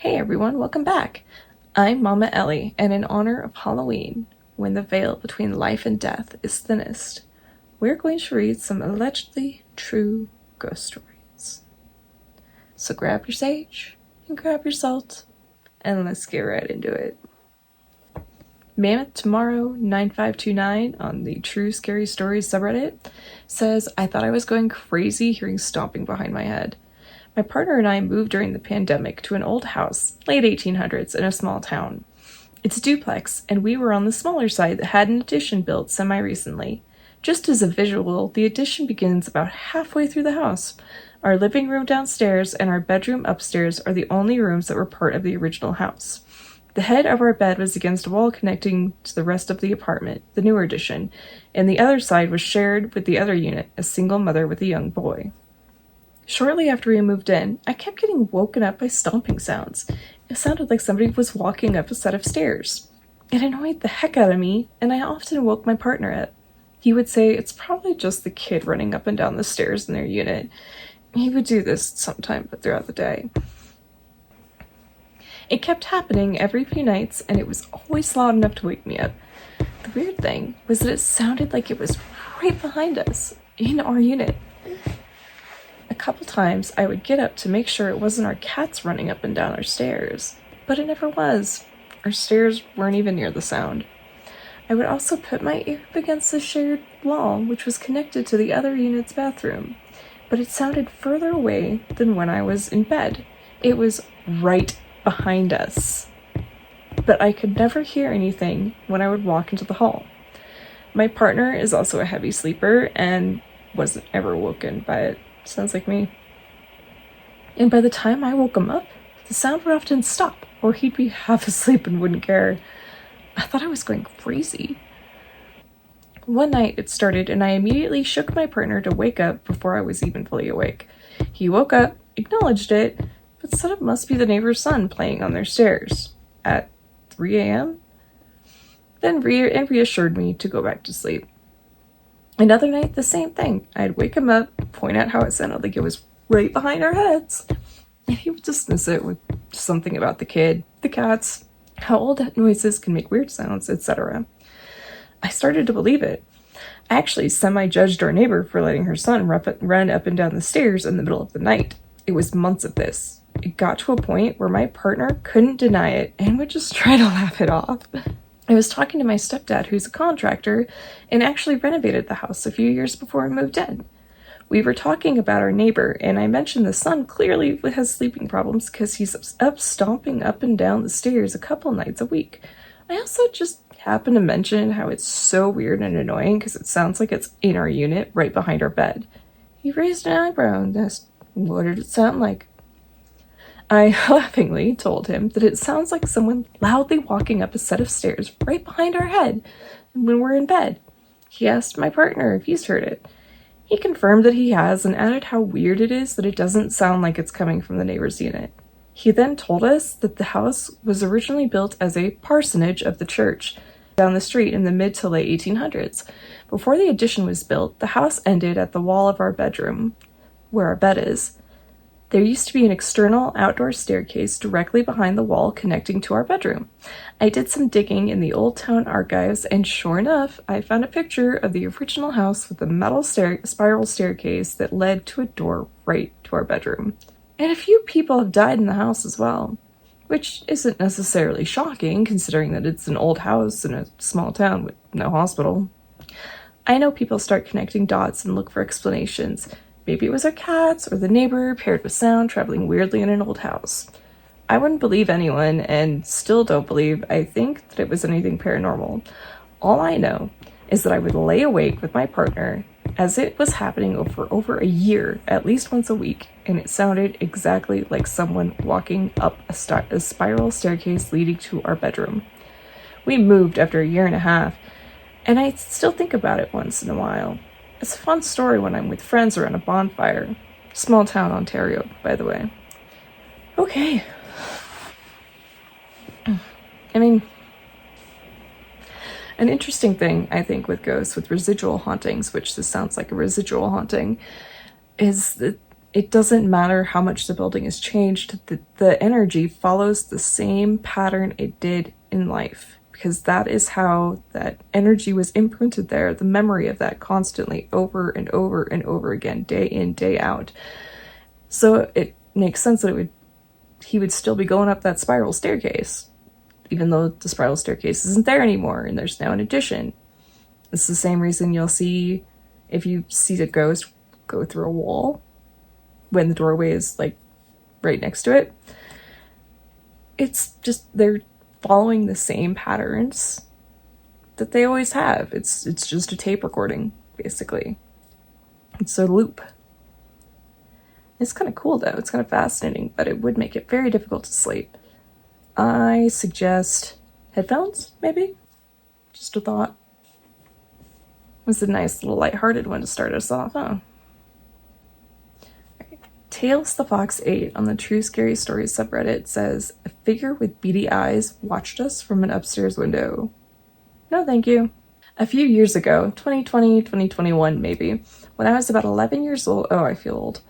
Hey everyone, welcome back. I'm Mama Ellie, and in honor of Halloween, when the veil between life and death is thinnest, we're going to read some allegedly true ghost stories. So grab your sage and grab your salt, and let's get right into it. Mammoth Tomorrow 9529 on the True Scary Stories subreddit says, I thought I was going crazy hearing stomping behind my head. My partner and I moved during the pandemic to an old house, late 1800s, in a small town. It's a duplex, and we were on the smaller side that had an addition built semi-recently. Just as a visual, the addition begins about halfway through the house. Our living room downstairs and our bedroom upstairs are the only rooms that were part of the original house. The head of our bed was against a wall connecting to the rest of the apartment, the newer addition, and the other side was shared with the other unit, a single mother with a young boy. Shortly after we moved in, I kept getting woken up by stomping sounds. It sounded like somebody was walking up a set of stairs. It annoyed the heck out of me, and I often woke my partner up. He would say it's probably just the kid running up and down the stairs in their unit. He would do this sometime throughout the day. It kept happening every few nights, and it was always loud enough to wake me up. The weird thing was that it sounded like it was right behind us, in our unit. A couple times I would get up to make sure it wasn't our cats running up and down our stairs, but it never was. Our stairs weren't even near the sound. I would also put my ear up against the shared wall, which was connected to the other unit's bathroom, but it sounded further away than when I was in bed. It was right behind us, but I could never hear anything when I would walk into the hall. My partner is also a heavy sleeper and wasn't ever woken by it. Sounds like me. And by the time I woke him up, the sound would often stop, or he'd be half asleep and wouldn't care. I thought I was going crazy. One night it started, and I immediately shook my partner to wake up before I was even fully awake. He woke up, acknowledged it, but said it must be the neighbor's son playing on their stairs at 3 a.m. Then reassured me to go back to sleep. Another night, the same thing. I'd wake him up, point out how it sounded like it was right behind our heads, and he would dismiss it with something about the kid, the cats, how old noises can make weird sounds, etc. I started to believe it. I actually semi-judged our neighbor for letting her son run up and down the stairs in the middle of the night. It was months of this. It got to a point where my partner couldn't deny it and would just try to laugh it off. I was talking to my stepdad, who's a contractor, and actually renovated the house a few years before we moved in. We were talking about our neighbor, and I mentioned the son clearly has sleeping problems because he's up stomping up and down the stairs a couple nights a week. I also just happened to mention how it's so weird and annoying because it sounds like it's in our unit right behind our bed. He raised an eyebrow and asked, what did it sound like? I laughingly told him that it sounds like someone loudly walking up a set of stairs right behind our head when we're in bed. He asked my partner if he's heard it. He confirmed that he has and added how weird it is that it doesn't sound like it's coming from the neighbor's unit. He then told us that the house was originally built as a parsonage of the church down the street in the mid to late 1800s. Before the addition was built, the house ended at the wall of our bedroom, where our bed is. There used to be an external outdoor staircase directly behind the wall connecting to our bedroom. I did some digging in the old town archives, and sure enough, I found a picture of the original house with a metal spiral staircase that led to a door right to our bedroom. And a few people have died in the house as well, which isn't necessarily shocking considering that it's an old house in a small town with no hospital. I know people start connecting dots and look for explanations. Maybe it was our cats or the neighbor paired with sound traveling weirdly in an old house. I wouldn't believe anyone and still don't believe I think that it was anything paranormal. All I know is that I would lay awake with my partner as it was happening for over a year, at least once a week, and it sounded exactly like someone walking up a spiral staircase leading to our bedroom. We moved after a year and a half, and I still think about it once in a while. It's a fun story when I'm with friends around a bonfire. Small town Ontario, by the way. Okay. I mean, an interesting thing, I think, with ghosts, with residual hauntings, which this sounds like a residual haunting, is that It doesn't matter how much the building has changed, the energy follows the same pattern it did in life, because that is how that energy was imprinted there, the memory of that constantly over and over and over again, day in, day out. So it makes sense that he would still be going up that spiral staircase, even though the spiral staircase isn't there anymore and there's now an addition. It's the same reason you'll see, if you see a ghost go through a wall when the doorway is like right next to it, it's just they're following the same patterns that they always have. It's just a tape recording, basically. It's a loop. It's kind of cool though. It's kind of fascinating, but it would make it very difficult to sleep. I suggest headphones, maybe? Just a thought. It was a nice little lighthearted one to start us off, huh? Tails the Fox 8 on the True Scary Stories subreddit says, a figure with beady eyes watched us from an upstairs window. No, thank you. A few years ago, 2020, 2021 maybe, when I was about 11 years old, oh, I feel old,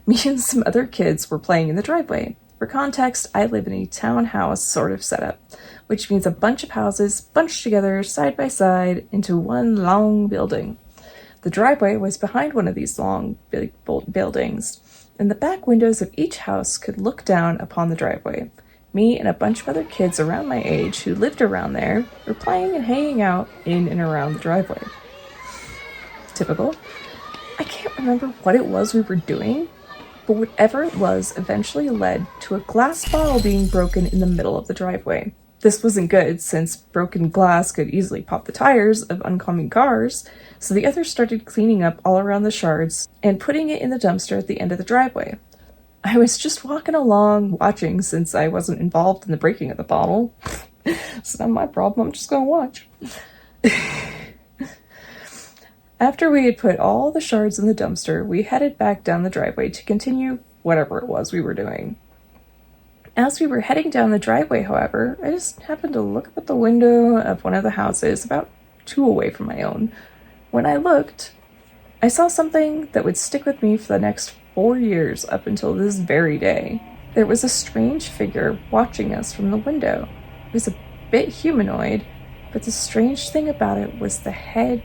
me and some other kids were playing in the driveway. For context, I live in a townhouse sort of setup, which means a bunch of houses bunched together side by side into one long building. The driveway was behind one of these long big buildings, and the back windows of each house could look down upon the driveway. Me and a bunch of other kids around my age who lived around there were playing and hanging out in and around the driveway. Typical. I can't remember what it was we were doing, but whatever it was eventually led to a glass bottle being broken in the middle of the driveway. This wasn't good, since broken glass could easily pop the tires of oncoming cars, so the others started cleaning up all around the shards and putting it in the dumpster at the end of the driveway. I was just walking along, watching, since I wasn't involved in the breaking of the bottle. It's not my problem, I'm just gonna watch. After we had put all the shards in the dumpster, we headed back down the driveway to continue whatever it was we were doing. As we were heading down the driveway, however, I just happened to look up at the window of one of the houses, about 2 away from my own. When I looked, I saw something that would stick with me for the next 4 years up until this very day. There was a strange figure watching us from the window. It was a bit humanoid, but the strange thing about it was the head/face.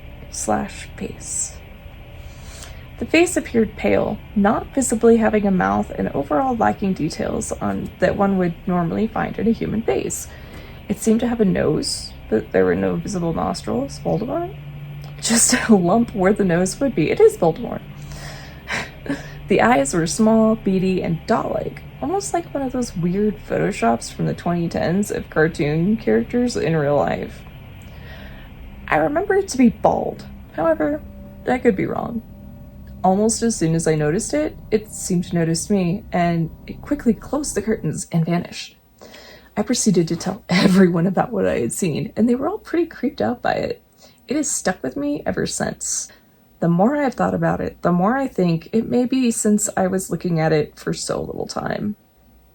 The face appeared pale, not visibly having a mouth and overall lacking details on that one would normally find in a human face. It seemed to have a nose, but there were no visible nostrils. Voldemort? Just a lump where the nose would be. It is Voldemort. The eyes were small, beady, and doll-like, almost like one of those weird photoshops from the 2010s of cartoon characters in real life. I remember it to be bald. However, I could be wrong. Almost as soon as I noticed it, it seemed to notice me, and it quickly closed the curtains and vanished. I proceeded to tell everyone about what I had seen, and they were all pretty creeped out by it. It has stuck with me ever since. The more I've thought about it, the more I think it may be since I was looking at it for so little time.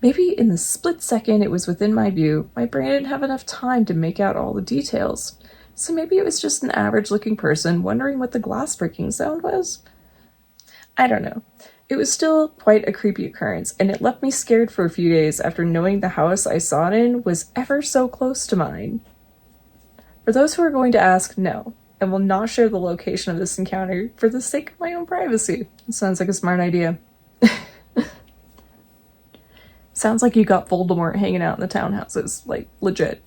Maybe in the split second it was within my view, my brain didn't have enough time to make out all the details. So maybe it was just an average-looking person wondering what the glass breaking sound was. I don't know. It was still quite a creepy occurrence, and it left me scared for a few days after knowing the house I saw it in was ever so close to mine. For those who are going to ask, no, I will not share the location of this encounter for the sake of my own privacy. It sounds like a smart idea. Sounds like you got Voldemort hanging out in the townhouses, like, legit.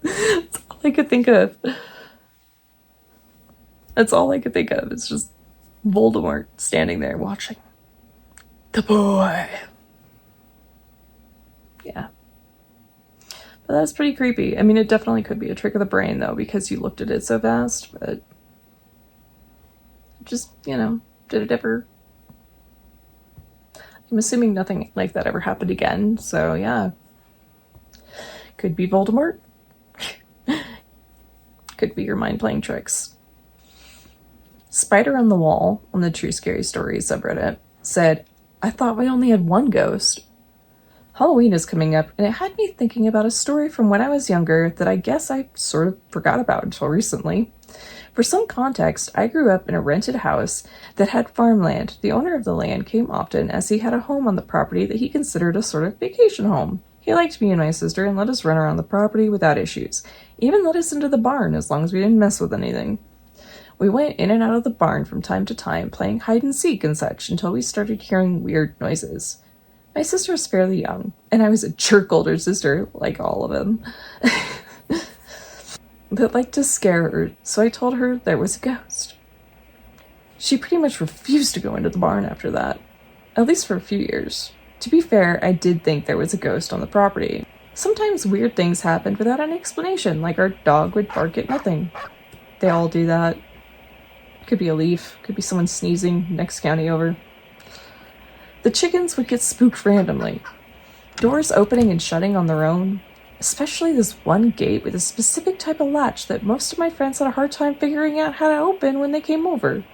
That's all I could think of. That's all I could think of. It's just Voldemort standing there watching. The boy. Yeah. But that's pretty creepy. I mean, it definitely could be a trick of the brain, though, because you looked at it so fast, but just, did it ever... I'm assuming nothing like that ever happened again, so yeah. Could be Voldemort. Could be your mind playing tricks. Spider on the Wall on the True Scary Stories subreddit said, I thought we only had one ghost. Halloween is coming up, and it had me thinking about a story from when I was younger that I guess I sort of forgot about until recently. For some context, I grew up in a rented house that had farmland. The owner of the land came often as he had a home on the property that he considered a sort of vacation home. He liked me and my sister and let us run around the property without issues. Even let us into the barn as long as we didn't mess with anything. We went in and out of the barn from time to time, playing hide and seek and such, until we started hearing weird noises. My sister was fairly young, and I was a jerk older sister, like all of them, that liked to scare her, so I told her there was a ghost. She pretty much refused to go into the barn after that, at least for a few years. To be fair, I did think there was a ghost on the property. Sometimes weird things happened without any explanation, like our dog would bark at nothing. They all do that. Could be a leaf, could be someone sneezing next county over. The chickens would get spooked randomly. Doors opening and shutting on their own. Especially this one gate with a specific type of latch that most of my friends had a hard time figuring out how to open when they came over.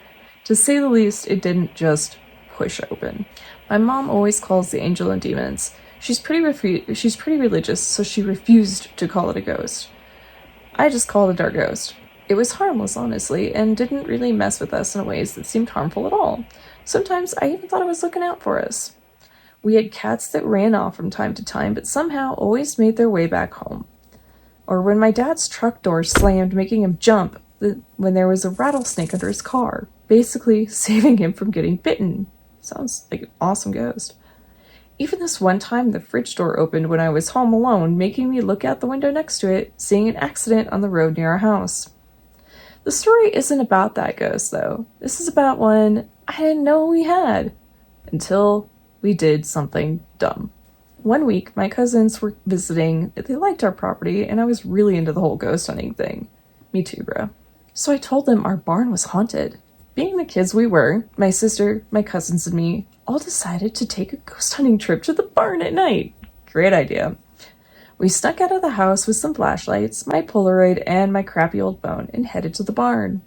To say the least, it didn't just push open. My mom always calls the angel and demons. She's pretty religious, so she refused to call it a ghost. I just called it our ghost. It was harmless, honestly, and didn't really mess with us in ways that seemed harmful at all. Sometimes I even thought it was looking out for us. We had cats that ran off from time to time, but somehow always made their way back home. Or when my dad's truck door slammed, making him jump when there was a rattlesnake under his car, basically saving him from getting bitten. Sounds like an awesome ghost. Even this one time, the fridge door opened when I was home alone, making me look out the window next to it, seeing an accident on the road near our house. The story isn't about that ghost, though. This is about one I didn't know we had, until we did something dumb. One week, my cousins were visiting. They liked our property, and I was really into the whole ghost hunting thing. Me too, bro. So I told them our barn was haunted. Being the kids we were, my sister, my cousins, and me all decided to take a ghost hunting trip to the barn at night. Great idea. We snuck out of the house with some flashlights, my Polaroid, and my crappy old phone, and headed to the barn.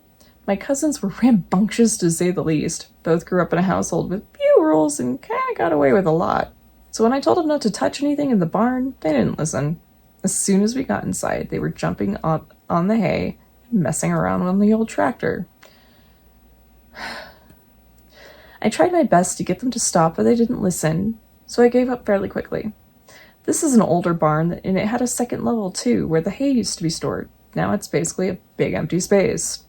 My cousins were rambunctious, to say the least. Both grew up in a household with few rules and kinda got away with a lot. So when I told them not to touch anything in the barn, they didn't listen. As soon as we got inside, they were jumping up on the hay and messing around on the old tractor. I tried my best to get them to stop, but they didn't listen, so I gave up fairly quickly. This is an older barn, and it had a second level too, where the hay used to be stored. Now it's basically a big empty space.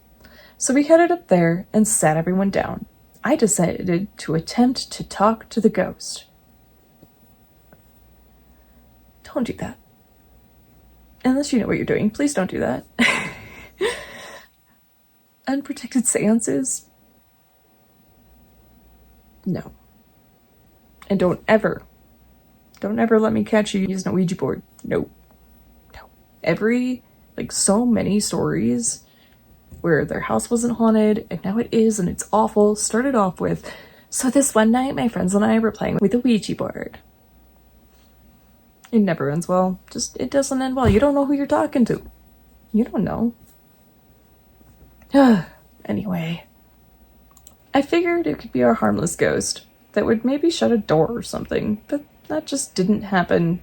So we headed up there and sat everyone down. I decided to attempt to talk to the ghost. Don't do that. Unless you know what you're doing, please don't do that. Unprotected seances? No. And don't ever let me catch you using a Ouija board. No. So many stories where their house wasn't haunted, and now it is, and it's awful, started off with, so this one night my friends and I were playing with a Ouija board. It never ends well. It doesn't end well. You don't know who you're talking to. You don't know. Anyway. I figured it could be our harmless ghost that would maybe shut a door or something, but that just didn't happen.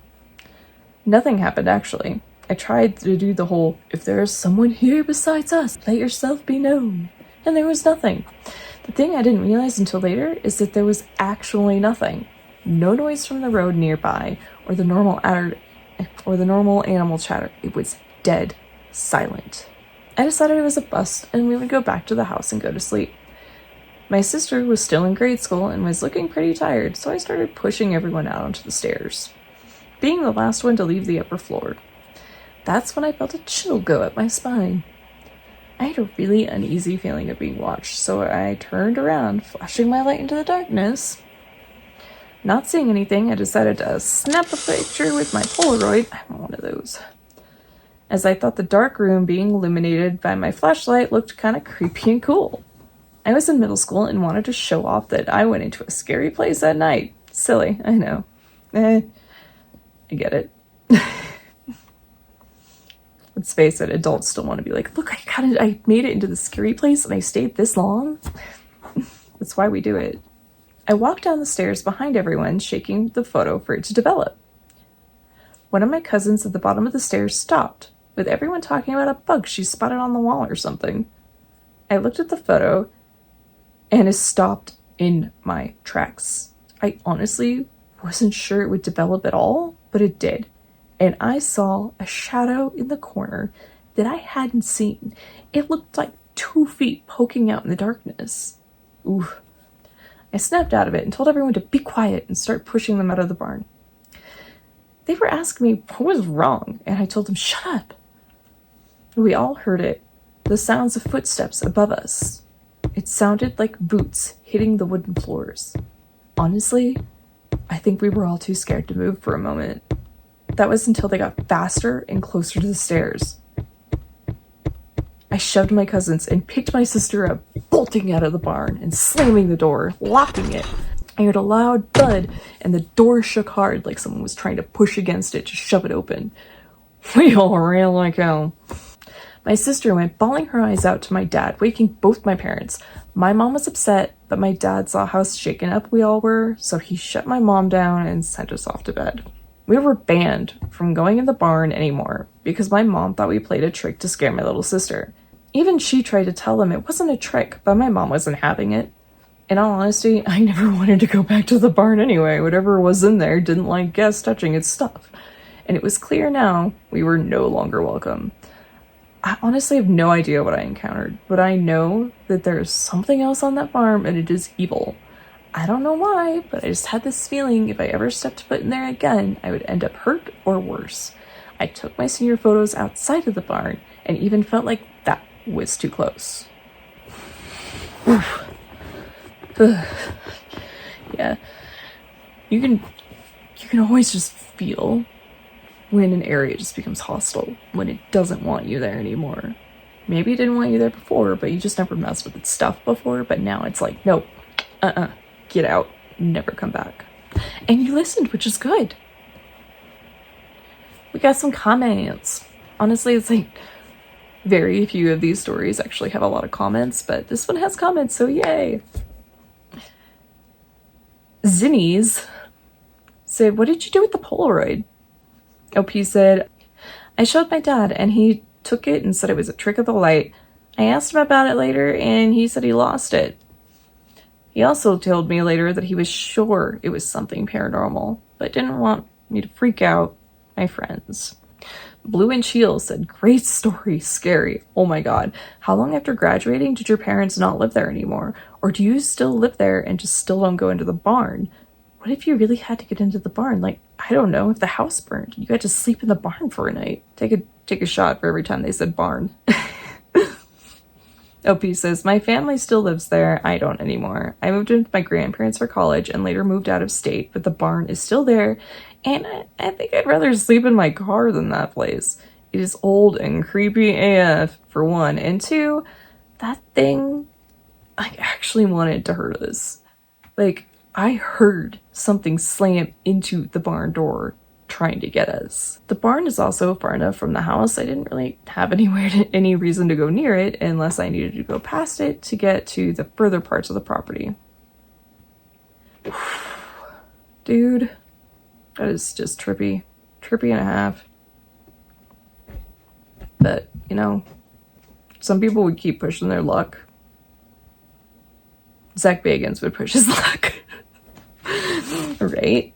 Nothing happened, actually. I tried to do the whole, if there is someone here besides us, let yourself be known. And there was nothing. The thing I didn't realize until later is that there was actually nothing. No noise from the road nearby, or the normal animal chatter. It was dead silent. I decided it was a bust, and we would go back to the house and go to sleep. My sister was still in grade school and was looking pretty tired, so I started pushing everyone out onto the stairs, being the last one to leave the upper floor. That's when I felt a chill go up my spine. I had a really uneasy feeling of being watched, so I turned around, flashing my light into the darkness. Not seeing anything, I decided to snap a picture with my Polaroid. I'm one of those. As I thought the dark room being illuminated by my flashlight looked kind of creepy and cool. I was in middle school and wanted to show off that I went into a scary place that night. Silly, I know. I get it. Let's face it, adults still want to be like, look, I made it into the scary place and I stayed this long. That's why we do it. I walked down the stairs behind everyone, shaking the photo for it to develop. One of my cousins at the bottom of the stairs stopped, with everyone talking about a bug she spotted on the wall or something. I looked at the photo and it stopped in my tracks. I honestly wasn't sure it would develop at all, but it did. And I saw a shadow in the corner that I hadn't seen. It looked like 2 feet poking out in the darkness. Ooh. I snapped out of it and told everyone to be quiet and start pushing them out of the barn. They were asking me what was wrong, and I told them, shut up. We all heard it, the sounds of footsteps above us. It sounded like boots hitting the wooden floors. Honestly, I think we were all too scared to move for a moment. That was until they got faster and closer to the stairs. I shoved my cousins and picked my sister up, bolting out of the barn and slamming the door, locking it. I heard a loud thud and the door shook hard like someone was trying to push against it to shove it open. We all ran like hell. My sister went bawling her eyes out to my dad, waking both my parents. My mom was upset, but my dad saw how shaken up we all were, so he shut my mom down and sent us off to bed. We were banned from going in the barn anymore because my mom thought we played a trick to scare my little sister. Even she tried to tell them it wasn't a trick, but my mom wasn't having it. In all honesty, I never wanted to go back to the barn anyway. Whatever was in there didn't like guests touching its stuff. And it was clear now we were no longer welcome. I honestly have no idea what I encountered, but I know that there's something else on that farm and it is evil. I don't know why, but I just had this feeling if I ever stepped foot in there again, I would end up hurt or worse. I took my senior photos outside of the barn and even felt like that was too close. Yeah, you can always just feel when an area just becomes hostile, when it doesn't want you there anymore. Maybe it didn't want you there before, but you just never messed with its stuff before, but now it's like, nope, get out, never come back. And you listened, which is good. We got some comments. Honestly, it's like very few of these stories actually have a lot of comments, but this one has comments, so yay. Zinnies said, what did you do with the Polaroid? OP said, I showed my dad and he took it and said it was a trick of the light. I asked him about it later and he said he lost it. He also told me later that he was sure it was something paranormal, but didn't want me to freak out my friends. Blue and Shield said, great story, scary. Oh my god. How long after graduating did your parents not live there anymore? Or do you still live there and just still don't go into the barn? What if you really had to get into the barn? Like, I don't know, if the house burned, you had to sleep in the barn for a night. Take a shot for every time they said barn. OP says, my family still lives there. I don't anymore. I moved in with my grandparents for college and later moved out of state, but the barn is still there. And I think I'd rather sleep in my car than that place. It is old and creepy AF, for one. And two, that thing, I actually wanted to hurt us. Like, I heard something slam into the barn door trying to get us. The barn is also far enough from the house. I didn't really have any reason to go near it unless I needed to go past it to get to the further parts of the property. Dude, that is just trippy and a half. But, you know, some people would keep pushing their luck. Zach Bagans would push his luck. Right?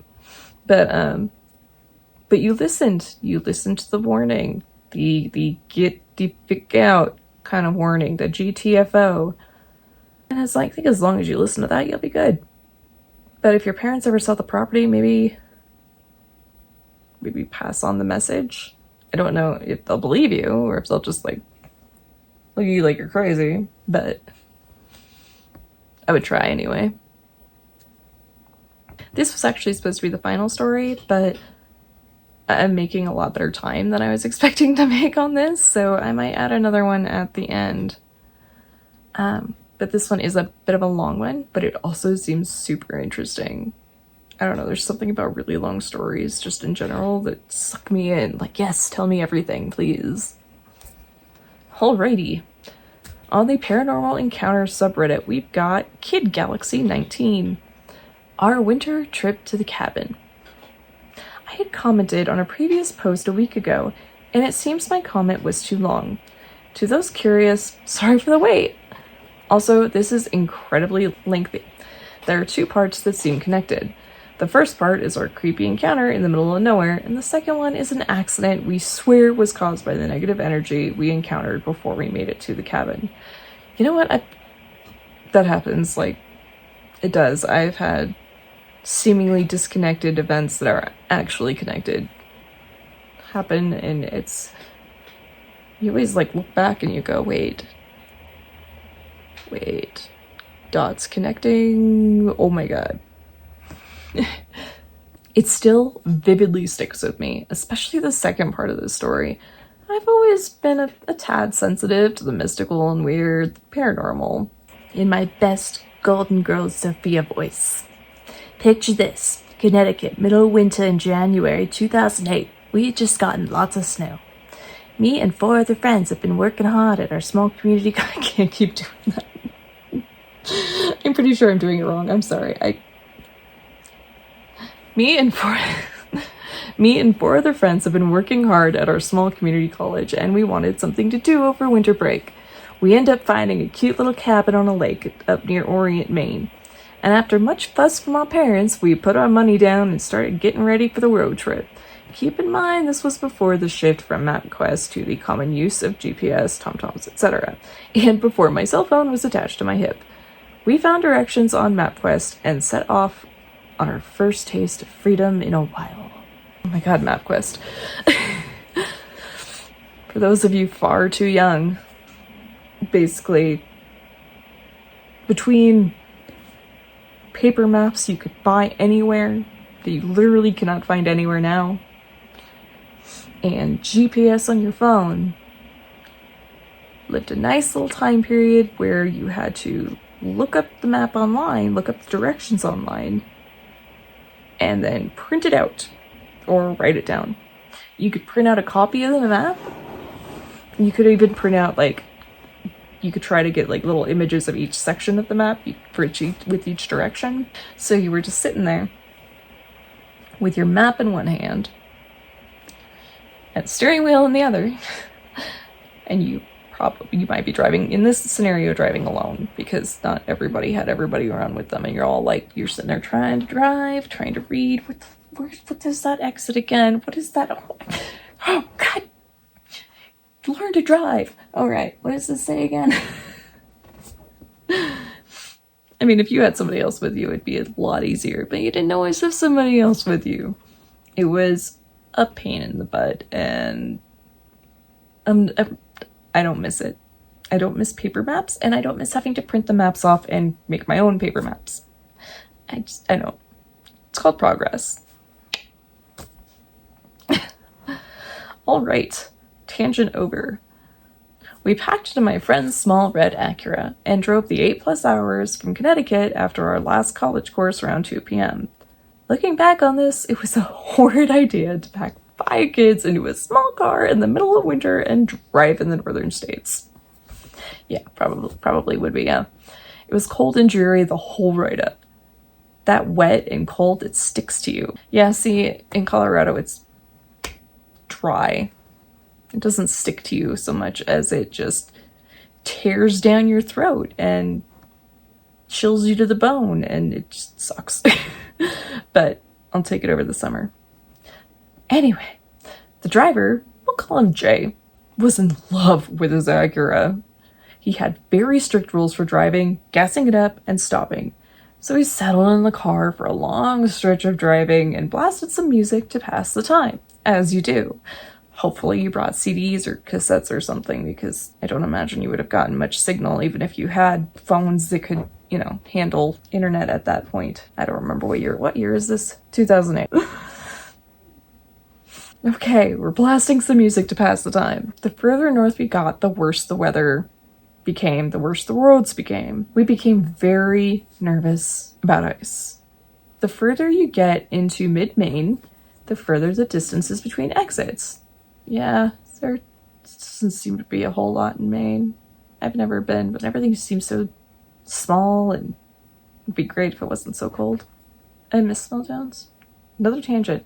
But you listened to the warning, the get the pick out kind of warning, the GTFO. And it's like, I think as long as you listen to that, you'll be good. But if your parents ever sell the property, maybe pass on the message. I don't know if they'll believe you or if they'll just like look at you like you're crazy, but I would try anyway. This was actually supposed to be the final story, but I'm making a lot better time than I was expecting to make on this, so I might add another one at the end. But this one is a bit of a long one, but it also seems super interesting. I don't know, there's something about really long stories just in general that suck me in. Like, yes, tell me everything, please. Alrighty. On the Paranormal Encounters subreddit, we've got Kid Galaxy 19. Our winter trip to the cabin. I had commented on a previous post a week ago, and it seems my comment was too long. To those curious, sorry for the wait. Also, this is incredibly lengthy. There are 2 parts that seem connected. The first part is our creepy encounter in the middle of nowhere, and the second one is an accident we swear was caused by the negative energy we encountered before we made it to the cabin. You know what? That happens, like, it does. I've had seemingly disconnected events that are actually connected happen, and you always, like, look back and you go, wait, dots connecting, oh my god. It still vividly sticks with me, especially the second part of the story. I've always been a tad sensitive to the mystical and weird, paranormal. In my best Golden Girls Sophia voice. Picture this, Connecticut, middle of winter in January 2008. We had just gotten lots of snow. Me and 4 other friends have been working hard at our small community. I can't keep doing that. I'm pretty sure I'm doing it wrong. I'm sorry. Me and 4 other friends have been working hard at our small community college, and we wanted something to do over winter break. We end up finding a cute little cabin on a lake up near Orient, Maine. And after much fuss from our parents, we put our money down and started getting ready for the road trip. Keep in mind, this was before the shift from MapQuest to the common use of GPS, TomToms, etc., and before my cell phone was attached to my hip. We found directions on MapQuest and set off on our first taste of freedom in a while. Oh my god, MapQuest. For those of you far too young, basically, between paper maps you could buy anywhere that you literally cannot find anywhere now, and GPS on your phone, lived a nice little time period where you had to look up the map online, look up the directions online, and then print it out or write it down. You could print out a copy of the map. You could even print out, like, you could try to get like little images of each section of the map with each direction. So you were just sitting there with your map in one hand and the steering wheel in the other, and you might be driving, in this scenario, driving alone, because not everybody had everybody around with them, and you're all like, you're sitting there trying to drive, trying to read, what is that exit again? What is that? Oh god, learn to drive. All right, what does this say again? I mean, if you had somebody else with you, it'd be a lot easier, but you didn't always have somebody else with you. It was a pain in the butt, and I don't miss it. I don't miss paper maps, and I don't miss having to print the maps off and make my own paper maps. I know. It's called progress. All right. Tangent over. We packed into my friend's small red Acura and drove the 8+ hours from Connecticut after our last college course around 2 p.m. Looking back on this, it was a horrid idea to pack 5 kids into a small car in the middle of winter and drive in the northern states. Yeah, probably would be, yeah. It was cold and dreary the whole ride up. That wet and cold, it sticks to you. Yeah, see, in Colorado, it's dry. It doesn't stick to you so much as it just tears down your throat and chills you to the bone, and it just sucks. But I'll take it over the summer. Anyway, the driver, we'll call him Jay, was in love with his Acura. He had very strict rules for driving, gassing it up, and stopping. So he settled in the car for a long stretch of driving and blasted some music to pass the time, as you do. Hopefully you brought CDs or cassettes or something, because I don't imagine you would have gotten much signal even if you had phones that could, handle internet at that point. I don't remember what year is this? 2008. Okay, we're blasting some music to pass the time. The further north we got, the worse the weather became, the worse the roads became. We became very nervous about ice. The further you get into mid-Maine, the further the distances between exits. Yeah, there doesn't seem to be a whole lot in Maine. I've never been, but everything seems so small, and it'd be great if it wasn't so cold. I miss small towns. Another tangent.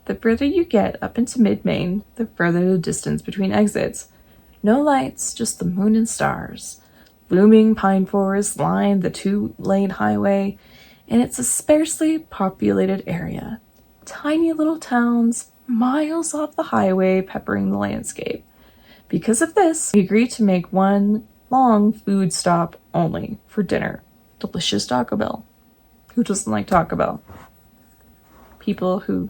The further you get up into mid-Maine, the further the distance between exits. No lights, just the moon and stars. Blooming pine forests line the 2-lane highway, and it's a sparsely populated area. Tiny little towns, miles off the highway, peppering the landscape. Because of this, we agreed to make one long food stop only for dinner. Delicious Taco Bell. Who doesn't like Taco Bell? People who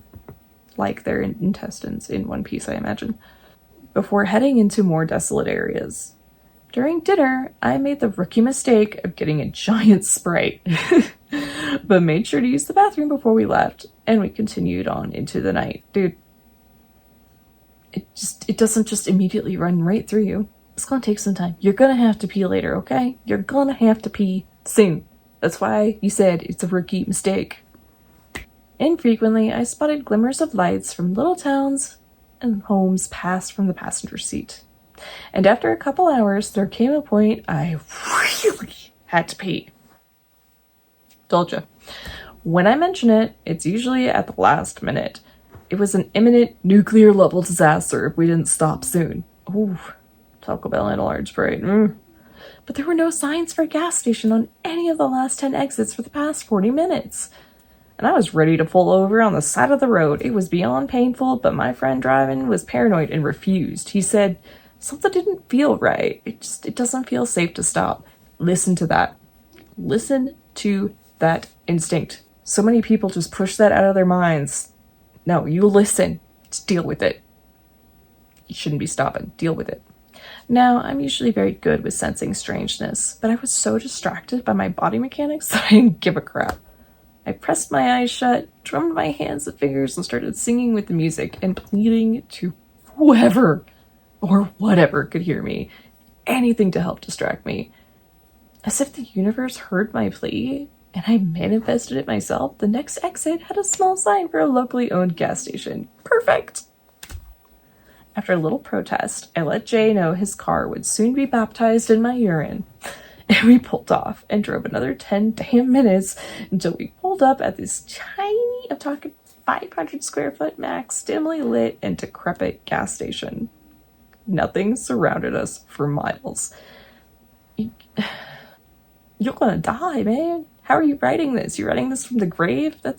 like their intestines in one piece, I imagine. Before heading into more desolate areas. During dinner, I made the rookie mistake of getting a giant Sprite, but made sure to use the bathroom before we left, and we continued on into the night. Dude, it doesn't just immediately run right through you. It's gonna take some time. You're gonna have to pee later, okay? You're gonna have to pee soon. That's why you said it's a rookie mistake. Infrequently, I spotted glimmers of lights from little towns and homes passed from the passenger seat. And after a couple hours, there came a point I really had to pee. Told ya. When I mention it, it's usually at the last minute. It was an imminent nuclear level disaster if we didn't stop soon. Ooh, Taco Bell and a large Sprite. But there were no signs for a gas station on any of the last 10 exits for the past 40 minutes. And I was ready to pull over on the side of the road. It was beyond painful, but my friend driving was paranoid and refused. He said, something didn't feel right. It doesn't feel safe to stop. Listen to that. Listen to that instinct. So many people just push that out of their minds. No, you listen. Just deal with it. You shouldn't be stopping. Deal with it. Now, I'm usually very good with sensing strangeness, but I was so distracted by my body mechanics that I didn't give a crap. I pressed my eyes shut, drummed my hands and fingers, and started singing with the music and pleading to whoever or whatever could hear me. Anything to help distract me. As if the universe heard my plea, and I manifested it myself, the next exit had a small sign for a locally owned gas station. Perfect! After a little protest, I let Jay know his car would soon be baptized in my urine. And we pulled off and drove another 10 damn minutes until we pulled up at this tiny, I'm talking 500 square foot max, dimly lit and decrepit gas station. Nothing surrounded us for miles. You're gonna die, man. How are you writing this? You're writing this from the grave? You're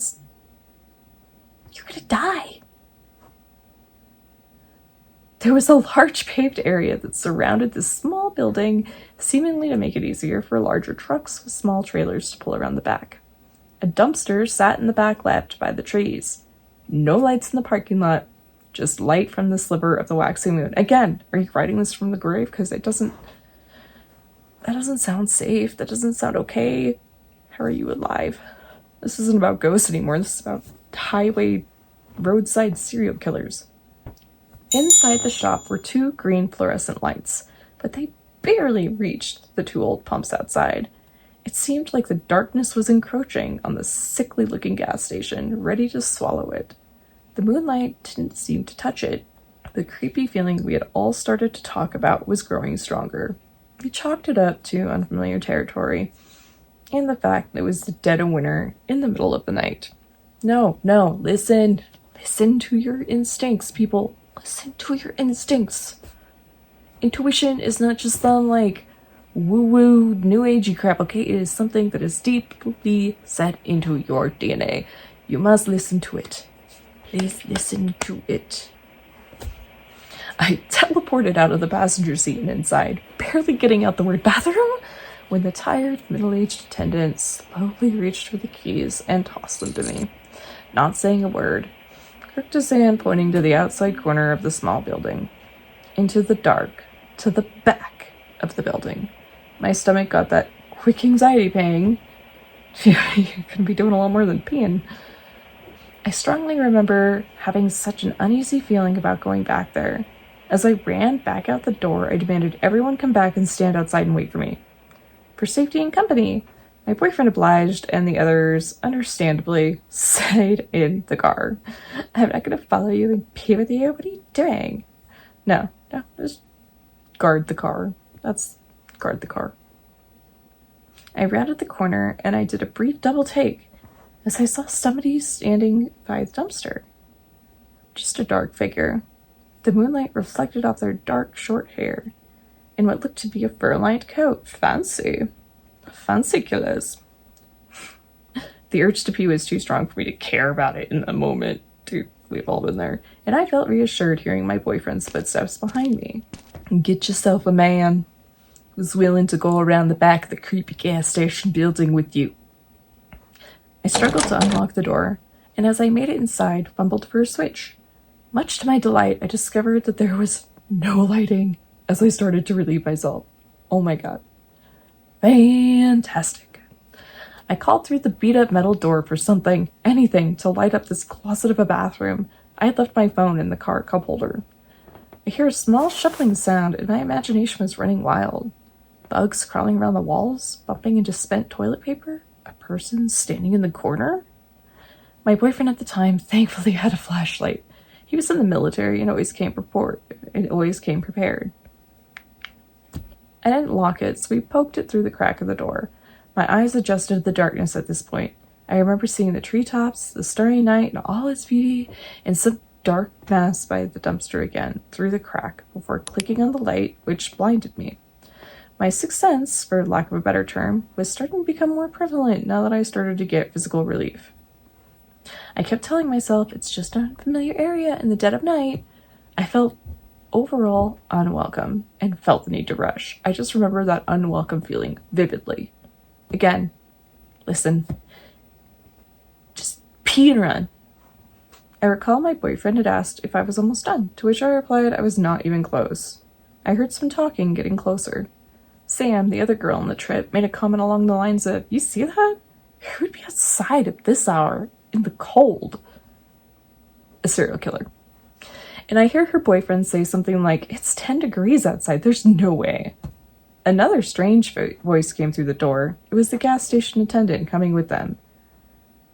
gonna die. There was a large paved area that surrounded this small building, seemingly to make it easier for larger trucks with small trailers to pull around the back. A dumpster sat in the back left by the trees. No lights in the parking lot, just light from the sliver of the waxing moon. Again, are you writing this from the grave? Because that doesn't sound safe. That doesn't sound okay. How are you alive? This isn't about ghosts anymore. This is about highway roadside serial killers. Inside the shop were 2 green fluorescent lights, but they barely reached the 2 old pumps outside. It seemed like the darkness was encroaching on the sickly-looking gas station, ready to swallow it. The moonlight didn't seem to touch it. The creepy feeling we had all started to talk about was growing stronger. We chalked it up to unfamiliar territory, and the fact that it was the dead of winter in the middle of the night. No, listen. Listen to your instincts, people. Listen to your instincts. Intuition is not just some woo-woo, new agey crap, okay? It is something that is deeply set into your DNA. You must listen to it. Please listen to it. I teleported out of the passenger seat and inside, barely getting out the word bathroom, when the tired, middle-aged attendant slowly reached for the keys and tossed them to me. Not saying a word, crooked his hand pointing to the outside corner of the small building. Into the dark, to the back of the building. My stomach got that quick anxiety pang. You're gonna be doing a lot more than peeing. I strongly remember having such an uneasy feeling about going back there. As I ran back out the door, I demanded everyone come back and stand outside and wait for me. For safety and company, my boyfriend obliged, and the others, understandably, stayed in the car. I'm not going to follow you and pee with you. What are you doing? No, just guard the car. That's guard the car. I rounded the corner, and I did a brief double take as I saw somebody standing by the dumpster. Just a dark figure. The moonlight reflected off their dark, short hair. in what looked to be a fur-lined coat. Fancy. Fancy killers. The urge to pee was too strong for me to care about it in the moment. Dude, we've all been there. And I felt reassured hearing my boyfriend's footsteps behind me. Get yourself a man who's willing to go around the back of the creepy gas station building with you. I struggled to unlock the door, and as I made it inside, fumbled for a switch. Much to my delight, I discovered that there was no lighting as I started to relieve myself. Oh my god. Fantastic. I called through the beat-up metal door for something, anything, to light up this closet of a bathroom. I had left my phone in the car cup holder. I hear a small shuffling sound, and my imagination was running wild. Bugs crawling around the walls, bumping into spent toilet paper, a person standing in the corner. My boyfriend at the time thankfully had a flashlight. He was in the military and always came prepared. I didn't lock it, so we poked it through the crack of the door. My eyes adjusted to the darkness at this point. I remember seeing the treetops, the starry night and all its beauty, and some dark mass by the dumpster again, through the crack, before clicking on the light, which blinded me. My sixth sense, for lack of a better term, was starting to become more prevalent now that I started to get physical relief. I kept telling myself it's just an unfamiliar area in the dead of night. I felt overall unwelcome and felt the need to rush. I just remember that unwelcome feeling vividly. Again, listen. Just pee and run. I recall my boyfriend had asked if I was almost done, to which I replied I was not even close. I heard some talking getting closer. Sam, the other girl on the trip, made a comment along the lines of, "You see that? Who would be outside at this hour in the cold?" A serial killer. And I hear her boyfriend say something like, "It's 10 degrees outside, there's no way." Another strange voice came through the door. It was the gas station attendant coming with them.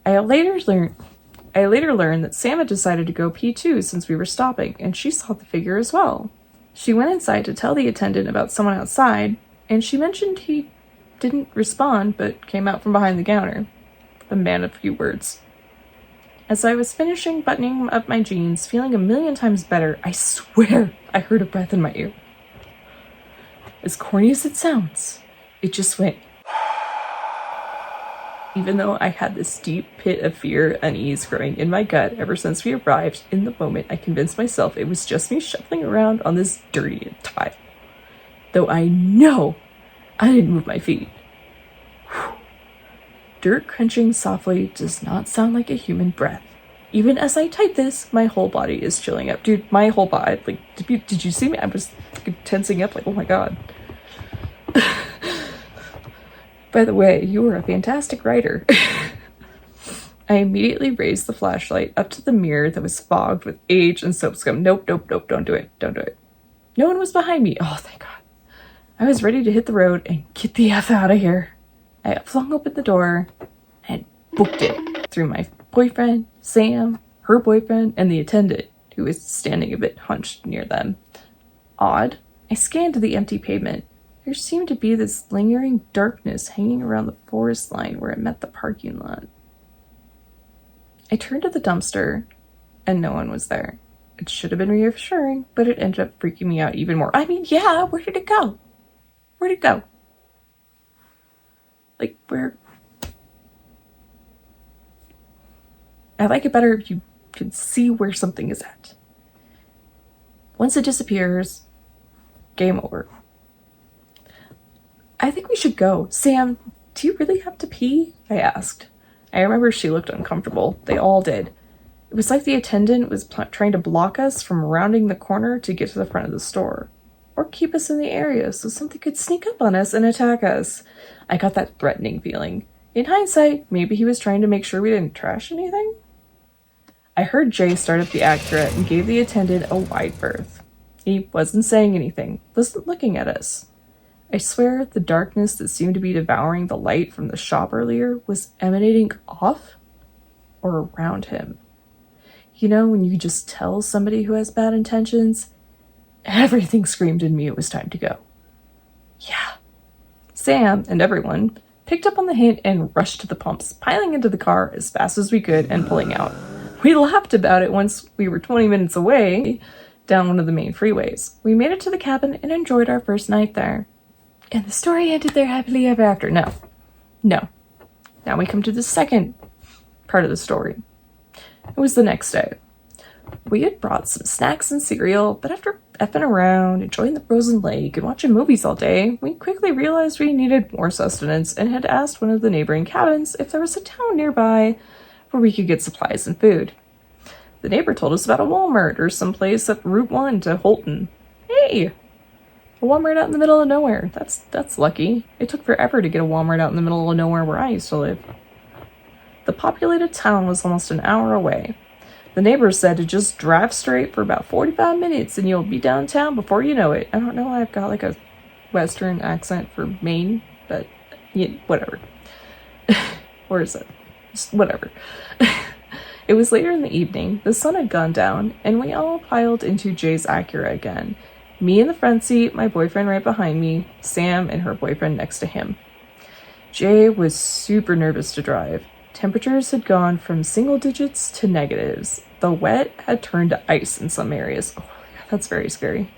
I later learned that Sam had decided to go pee too since we were stopping, and she saw the figure as well. She went inside to tell the attendant about someone outside, and she mentioned he didn't respond but came out from behind the counter. A man of few words. As I was finishing buttoning up my jeans, feeling a million times better, I swear I heard a breath in my ear. As corny as it sounds, it just went. Even though I had this deep pit of fear, unease growing in my gut ever since we arrived, in the moment I convinced myself it was just me shuffling around on this dirty tile. Though I know I didn't move my feet. Whew. Dirt crunching softly does not sound like a human breath. Even as I type this, my whole body is chilling up. Dude, my whole body, like, did you see me? I was tensing up, like, oh my god. By the way, you were a fantastic writer. I immediately raised the flashlight up to the mirror that was fogged with age and soap scum. Nope, don't do it. No one was behind me. Oh, thank God. I was ready to hit the road and get the F out of here. I flung open the door and booked it through my boyfriend, Sam, her boyfriend, and the attendant, who was standing a bit hunched near them. Odd. I scanned the empty pavement. There seemed to be this lingering darkness hanging around the forest line where it met the parking lot. I turned to the dumpster, and no one was there. It should have been reassuring, but it ended up freaking me out even more. I mean, yeah, where did it go? Where'd it go? Like, where? I like it better if you can see where something is at. Once it disappears, game over. I think we should go. Sam, do you really have to pee? I asked. I remember she looked uncomfortable. They all did. It was like the attendant was trying to block us from rounding the corner to get to the front of the store. Or keep us in the area so something could sneak up on us and attack us. I got that threatening feeling. In hindsight, maybe he was trying to make sure we didn't trash anything? I heard Jay start up the Acura and gave the attendant a wide berth. He wasn't saying anything, wasn't looking at us. I swear the darkness that seemed to be devouring the light from the shop earlier was emanating off or around him. You know, when you just tell somebody who has bad intentions, everything screamed in me it was time to go. Yeah. Sam and everyone picked up on the hint and rushed to the pumps, piling into the car as fast as we could and pulling out. We laughed about it once we were 20 minutes away. down one of the main freeways. We made it to the cabin and enjoyed our first night there. And the story ended there happily ever after. No. Now we come to the second part of the story. It was the next day. We had brought some snacks and cereal, but after effing around, enjoying the frozen lake, and watching movies all day, we quickly realized we needed more sustenance and had asked one of the neighboring cabins if there was a town nearby where we could get supplies and food. The neighbor told us about a Walmart or someplace up Route 1 to Holton. Hey! A Walmart out in the middle of nowhere. That's lucky. It took forever to get a Walmart out in the middle of nowhere where I used to live. The populated town was almost an hour away. The neighbors said to just drive straight for about 45 minutes and you'll be downtown before you know it. I don't know why I've got like a Western accent for Maine, but yeah, whatever. Or is it? Just whatever. It was later in the evening, the sun had gone down, and we all piled into Jay's Acura again. Me in the front seat, my boyfriend right behind me, Sam and her boyfriend next to him. Jay was super nervous to drive. Temperatures had gone from single digits to negatives. The wet had turned to ice in some areas. Oh, that's very scary.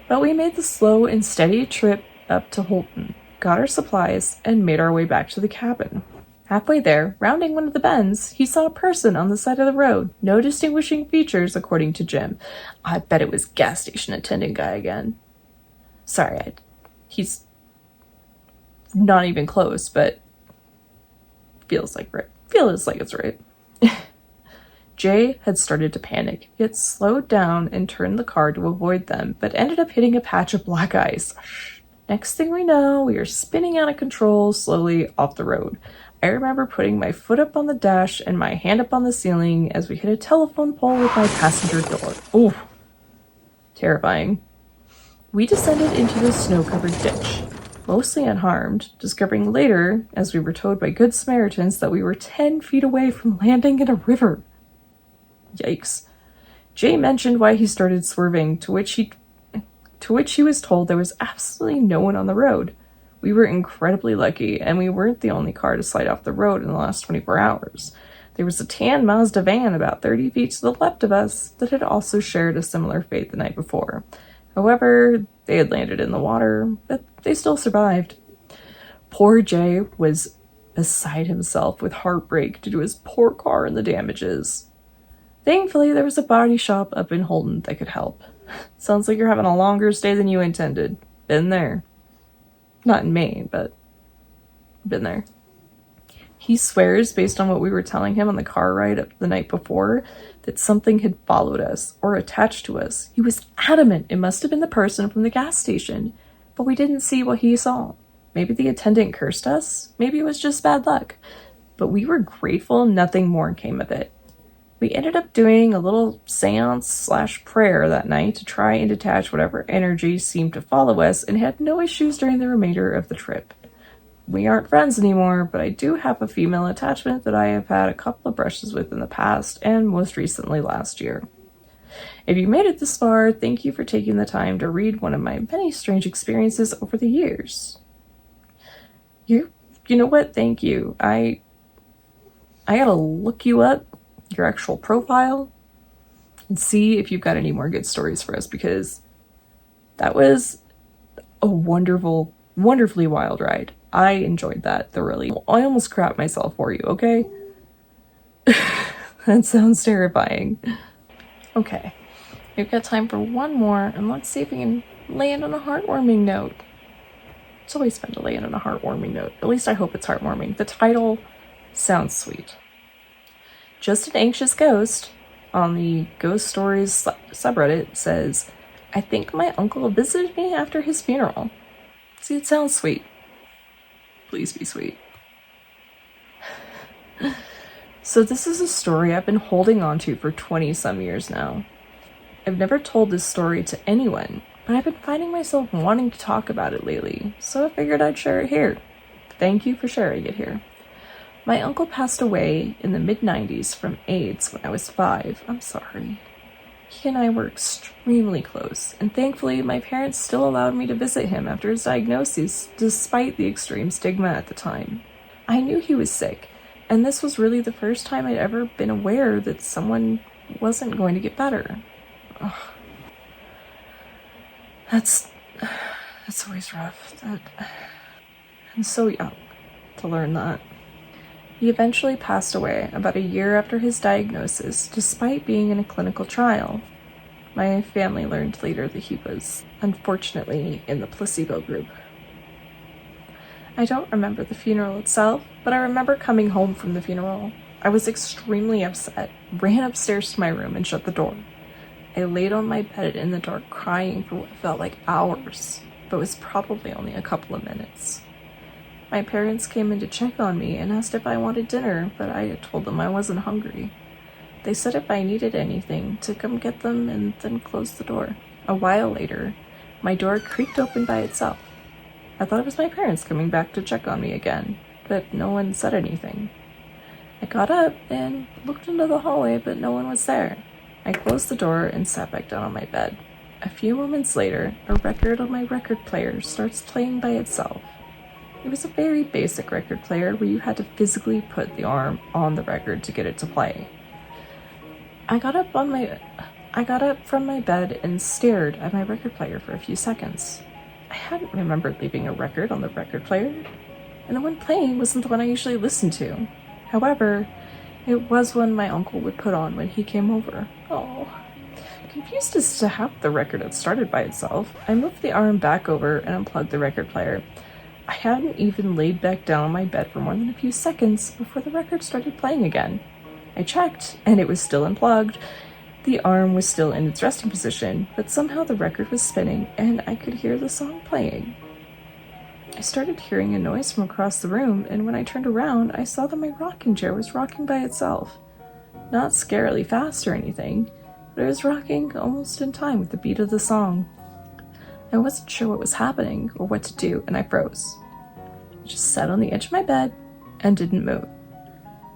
But we made the slow and steady trip up to Holton, got our supplies, and made our way back to the cabin. Halfway there, rounding one of the bends, he saw a person on the side of the road, no distinguishing features according to Jim. I bet it was gas station attendant guy again. Sorry, he's not even close, but feels like it's right. Jay had started to panic, yet slowed down and turned the car to avoid them, but ended up hitting a patch of black ice. Next thing we know, we are spinning out of control slowly off the road. I remember putting my foot up on the dash and my hand up on the ceiling as we hit a telephone pole with my passenger door. Ooh, terrifying. We descended into the snow-covered ditch, mostly unharmed, discovering later, as we were told by good Samaritans, that we were 10 feet away from landing in a river. Yikes. Jay mentioned why he started swerving, to which he was told there was absolutely no one on the road. We were incredibly lucky, and we weren't the only car to slide off the road in the last 24 hours. There was a tan Mazda van about 30 feet to the left of us that had also shared a similar fate the night before. However, they had landed in the water, but they still survived. Poor Jay was beside himself with heartbreak due to his poor car and the damages. Thankfully, there was a body shop up in Holton that could help. Sounds like you're having a longer stay than you intended. Been there. Not in Maine, but been there. He swears, based on what we were telling him on the car ride up the night before, that something had followed us or attached to us. He was adamant it must have been the person from the gas station, but we didn't see what he saw. Maybe the attendant cursed us. Maybe it was just bad luck. But we were grateful nothing more came of it. We ended up doing a little seance/prayer that night to try and detach whatever energy seemed to follow us, and had no issues during the remainder of the trip. We aren't friends anymore, but I do have a female attachment that I have had a couple of brushes with in the past, and most recently last year. If you made it this far, thank you for taking the time to read one of my many strange experiences over the years. You know what? Thank you. I gotta look you up, your actual profile, and see if you've got any more good stories for us, because that was a wonderfully wild ride. I enjoyed that thoroughly. I almost crapped myself for you, okay? That sounds terrifying. Okay, we've got time for one more, and let's see if we can land on a heartwarming note. It's always fun to land on a heartwarming note. At least I hope it's heartwarming. The title sounds sweet. Just an Anxious Ghost on the Ghost Stories subreddit says, I think my uncle visited me after his funeral. See, it sounds sweet. Please be sweet. So this is a story I've been holding on to for 20-some years now. I've never told this story to anyone, but I've been finding myself wanting to talk about it lately, so I figured I'd share it here. Thank you for sharing it here. My uncle passed away in the mid-90s from AIDS when I was 5. I'm sorry. He and I were extremely close, and thankfully my parents still allowed me to visit him after his diagnosis, despite the extreme stigma at the time. I knew he was sick, and this was really the first time I'd ever been aware that someone wasn't going to get better. Ugh, That's always rough. I'm so young to learn that. He eventually passed away about a year after his diagnosis, despite being in a clinical trial. My family learned later that he was, unfortunately, in the placebo group. I don't remember the funeral itself, but I remember coming home from the funeral. I was extremely upset, ran upstairs to my room and shut the door. I laid on my bed in the dark crying for what felt like hours, but was probably only a couple of minutes. My parents came in to check on me and asked if I wanted dinner, but I had told them I wasn't hungry. They said if I needed anything, to come get them and then close the door. A while later, my door creaked open by itself. I thought it was my parents coming back to check on me again, but no one said anything. I got up and looked into the hallway, but no one was there. I closed the door and sat back down on my bed. A few moments later, a record on my record player starts playing by itself. It was a very basic record player where you had to physically put the arm on the record to get it to play. I got up from my bed and stared at my record player for a few seconds. I hadn't remembered leaving a record on the record player, and the one playing wasn't the one I usually listened to. However, it was one my uncle would put on when he came over. Oh. Confused as to how the record had started by itself, I moved the arm back over and unplugged the record player. I hadn't even laid back down on my bed for more than a few seconds before the record started playing again. I checked, and it was still unplugged. The arm was still in its resting position, but somehow the record was spinning, and I could hear the song playing. I started hearing a noise from across the room, and when I turned around, I saw that my rocking chair was rocking by itself. Not scarily fast or anything, but it was rocking almost in time with the beat of the song. I wasn't sure what was happening or what to do, and I froze. I just sat on the edge of my bed and didn't move.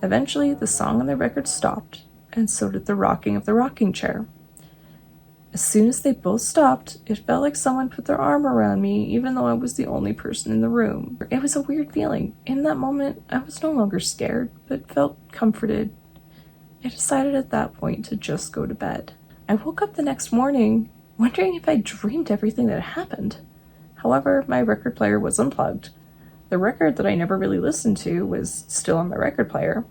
Eventually, the song on the record stopped, and so did the rocking of the rocking chair. As soon as they both stopped, it felt like someone put their arm around me, even though I was the only person in the room. It was a weird feeling. In that moment, I was no longer scared, but felt comforted. I decided at that point to just go to bed. I woke up the next morning, wondering if I dreamed everything that happened. However, my record player was unplugged. The record that I never really listened to was still on my record player,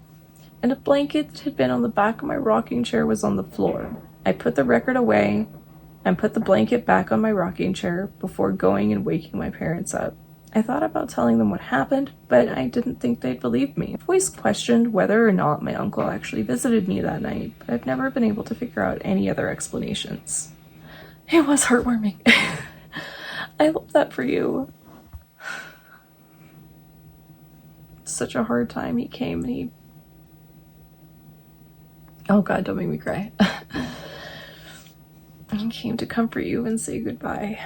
and a blanket that had been on the back of my rocking chair was on the floor. I put the record away and put the blanket back on my rocking chair before going and waking my parents up. I thought about telling them what happened, but I didn't think they'd believe me. I've always questioned whether or not my uncle actually visited me that night, but I've never been able to figure out any other explanations. It was heartwarming. I love that for you. Such a hard time. He came and he... Oh God, don't make me cry. He came to comfort you and say goodbye.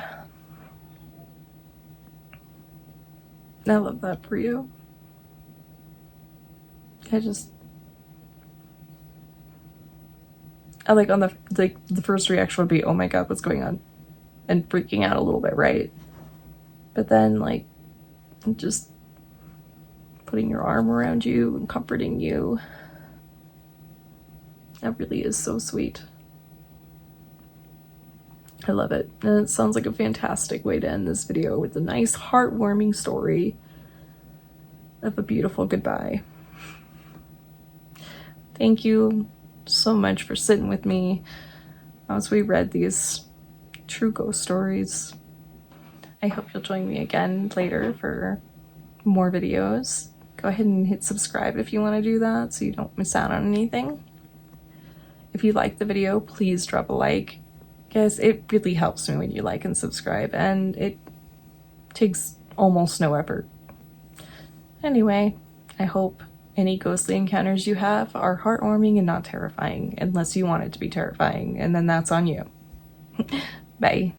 I love that for you. I like on the first reaction would be, oh my God, what's going on? And freaking out a little bit, right? But then like just putting your arm around you and comforting you. That really is so sweet. I love it. And it sounds like a fantastic way to end this video with a nice heartwarming story of a beautiful goodbye. Thank you so much for sitting with me as we read these true ghost stories. I hope you'll join me again later for more videos. Go ahead and hit subscribe if you want to do that so you don't miss out on anything. If you like the video, please drop a like. Guys, it really helps me when you like and subscribe, and it takes almost no effort. Anyway, I hope any ghostly encounters you have are heartwarming and not terrifying, unless you want it to be terrifying, and then that's on you. Bye.